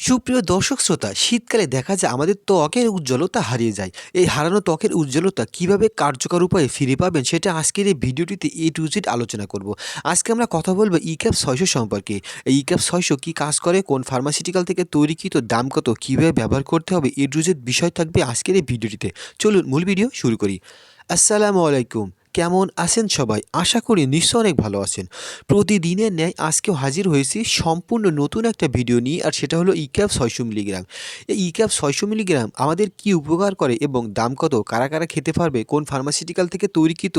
সুপ্রিয় দর্শক শ্রোতা, শীতকালে দেখা যায় আমাদের ত্বকের উজ্জ্বলতা হারিয়ে যায়। এই হারানো ত্বকের উজ্জ্বলতা কিভাবে কার্যকর উপায়ে ফিরে পাবেন সেটা আজকের এই ভিডিওটিতে A to Z আলোচনা করব। আজকে আমরা কথা বলব ইক্যাপ ৬০০ সম্পর্কে। এই ইক্যাপ ৬০০ কি কাজ করে, কোন ফার্মাসিউটিক্যাল থেকে তৈরিকৃত, দাম কত, কিভাবে ব্যবহার করতে হবে, A to Z বিষয় থাকবে আজকের এই ভিডিওটিতে। চলুন মূল ভিডিও শুরু করি। আসসালামু আলাইকুম। কেমন আছেন সবাই? আশা করি নিশ্চয়ই অনেক ভালো আছেন। প্রতিদিনের ন্যায় আজকেও হাজির হয়েছি সম্পূর্ণ নতুন একটা ভিডিও নিয়ে, আর সেটা হলো ইক্যাপ ৬০০ মিলিগ্রাম। এই ইক্যাপ ৬০০ মিলিগ্রাম আমাদের কি উপকার করে এবং দাম কত, কারা, কারা খেতে পারবে, কোন ফার্মাসিউটিক্যাল থেকে তৈরিকৃত,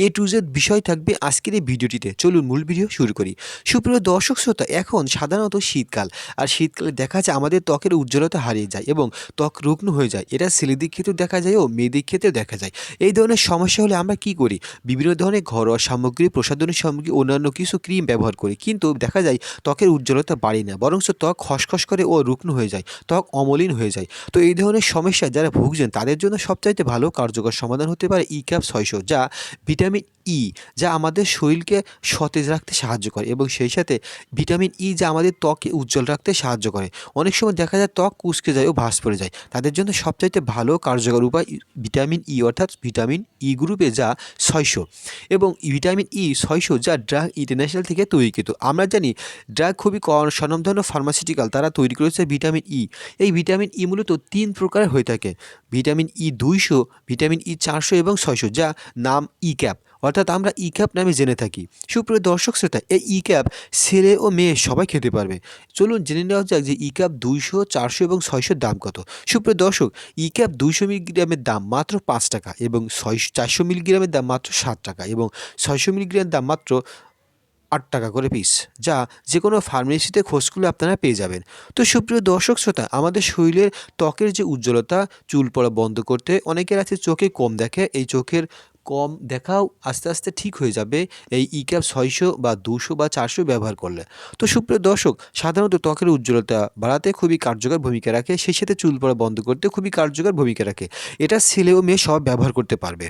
A to Z বিষয় থাকবে আজকের এই ভিডিওটিতে। চলুন মূল ভিডিও শুরু করি। সুপ্রিয় দর্শক শ্রোতা, এখন সাধারণত শীতকাল, আর শীতকালে দেখা যায় আমাদের ত্বকের উজ্জ্বলতা হারিয়ে যায় এবং ত্বক রুগ্ন হয়ে যায়। এটা ছেলেদের ক্ষেত্রেও দেখা যায় ও মেয়েদের ক্ষেত্রেও দেখা যায়। এই ধরনের সমস্যা হলে আমরা কি করি? বিভিন্ন ধরনের ঘরোয়া সামগ্রী, প্রসাধনী সামগ্রী, অন্যান্য কিছু ক্রিম ব্যবহার করি। কিন্তু দেখা যায় ত্বকের উজ্জ্বলতা বাড়ে না, বরঞ্চ ত্বক খসখস করে ও রুগ্ন হয়ে যায়, ত্বক অমলিন হয়ে যায়। তো এই ধরনের সমস্যায় যারা ভুগছেন তাদের জন্য সবচাইতে ভালো কার্যকর সমাধান হতে পারে ইক্যাপ ৬০০, যা ভিটামিন ই, যা আমাদের শরীরকে সতেজ রাখতে সাহায্য করে, এবং সেই সাথে ভিটামিন ই যা আমাদের ত্বককে উজ্জ্বল রাখতে সাহায্য করে। অনেক সময় দেখা যায় ত্বক কুঁচকে যায় ও ভাঁজ পড়ে যায়, তাদের জন্য সবচাইতে ভালো কার্যকর উপায় ভিটামিন ই, অর্থাৎ ভিটামিন ই গ্রুপে যা ৬০০, এবং ভিটামিন ই ৬০০ যা ড্রাগ ইন্টারন্যাশনাল থেকে তৈরিকৃত। আমরা জানি ড্রাগ খুবই স্বনামধন্য ফার্মাসিউটিক্যাল, তারা তৈরি করেছে ভিটামিন ই। এই ভিটামিন ই মূলত ৩ প্রকারের হয়ে থাকে: ভিটামিন ই ২০০, ভিটামিন ই ৪০০ এবং ৬০০, যা নাম ই ক্যাপ, অর্থাৎ আমরা ই ক্যাপ নামে জেনে থাকি। সুপ্রিয় দর্শক শ্রোতা, এই ই ক্যাপ ছেলে ও মেয়ে সবাই খেতে পারবে। চলুন জেনে নেওয়া যাক যে ই ক্যাপ ২০০, ৪০০ এবং ৬০০ দাম কত। সুপ্রিয় দর্শক, ই ক্যাপ ২০০ মিলিগ্রামের দাম মাত্র ৫ টাকা, এবং ৪০০ মিলিগ্রামের দাম মাত্র ৭ টাকা, এবং ৬০০ মিলিগ্রামের দাম মাত্র ৮ টাকা করে পিস, যা যে কোনো ফার্মেসিতে খোঁজ করলে আপনারা পেয়ে যাবেন। তো সুপ্রিয় দর্শক শ্রোতা, আমাদের শরীরের ত্বকের যে উজ্জ্বলতা, চুল পড়া বন্ধ করতে, অনেকের আছে চোখে কম দেখে, এই চোখের কম দেখাও আস্তে আস্তে ঠিক হয়ে যাবে এই ইক্যাপ ৬০০ বা ২০০ বা ৪০০ ব্যবহার করলে। তো সুপ্রিয় দর্শক, সাধারণত ত্বকের উজ্জ্বলতা বাড়াতে খুবই কার্যকর ভূমিকা রাখে, সেই সাথে চুল পড়া বন্ধ করতে খুবই কার্যকর ভূমিকা রাখে। এটা ছেলে ও মেয়ে সব ব্যবহার করতে পারবে,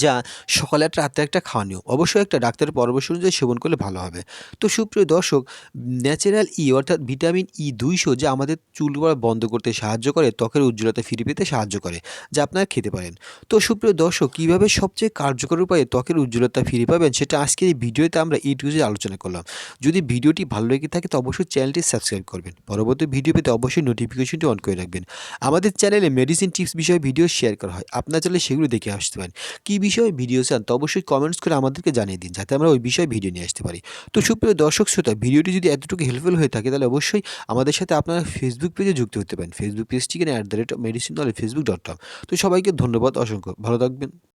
যা সকালে একটা রাত্রে একটা খাওয়ানীয়। অবশ্যই একটা ডাক্তারের পরামর্শ অনুযায়ী সেবন করলে ভালো হবে। তো সুপ্রিয় দর্শক, ন্যাচারাল ই অর্থাৎ ভিটামিন ই ২০০ যা আমাদের চুল পড়া বন্ধ করতে সাহায্য করে, ত্বকের উজ্জ্বলতা ফিরে পেতে সাহায্য করে, যা আপনারা খেতে পারেন। তো সুপ্রিয় দর্শক, কীভাবে সবচেয়ে কার্যকর উপায়ে ত্বকের উজ্জ্বলতা ফিরে পাবেন সেটা আজকের এই ভিডিওতে আমরা A to Z আলোচনা করলাম। যদি ভিডিওটি ভালো লেগে থাকে তো অবশ্যই চ্যানেলটি সাবস্ক্রাইব করবেন। পরবর্তী ভিডিও পেতে অবশ্যই নোটিফিকেশনটি অন করে রাখবেন। আমাদের চ্যানেলে মেডিসিন টিপস বিষয়ে ভিডিও শেয়ার করা হয়, আপনারা চাইলে সেগুলো দেখে আসতে পারেন। কী বিষয়ে ভিডিও চান তো অবশ্যই কমেন্টস করে আমাদেরকে জানিয়ে দিন, যাতে আমরা ওই বিষয়ে ভিডিও নিয়ে আসতে পারি। তো সুপ্রিয় দর্শক শ্রোতা, ভিডিওটি যদি এতটুকু হেল্পফুল হয়ে থাকে তাহলে অবশ্যই আমাদের সাথে আপনারা ফেসবুক পেজে যুক্ত হতে পারেন। ফেসবুক পেজটিকে @medicine knowledge facebook.com। তো সবাইকে ধন্যবাদ অসংখ্য, ভালো থাকবেন।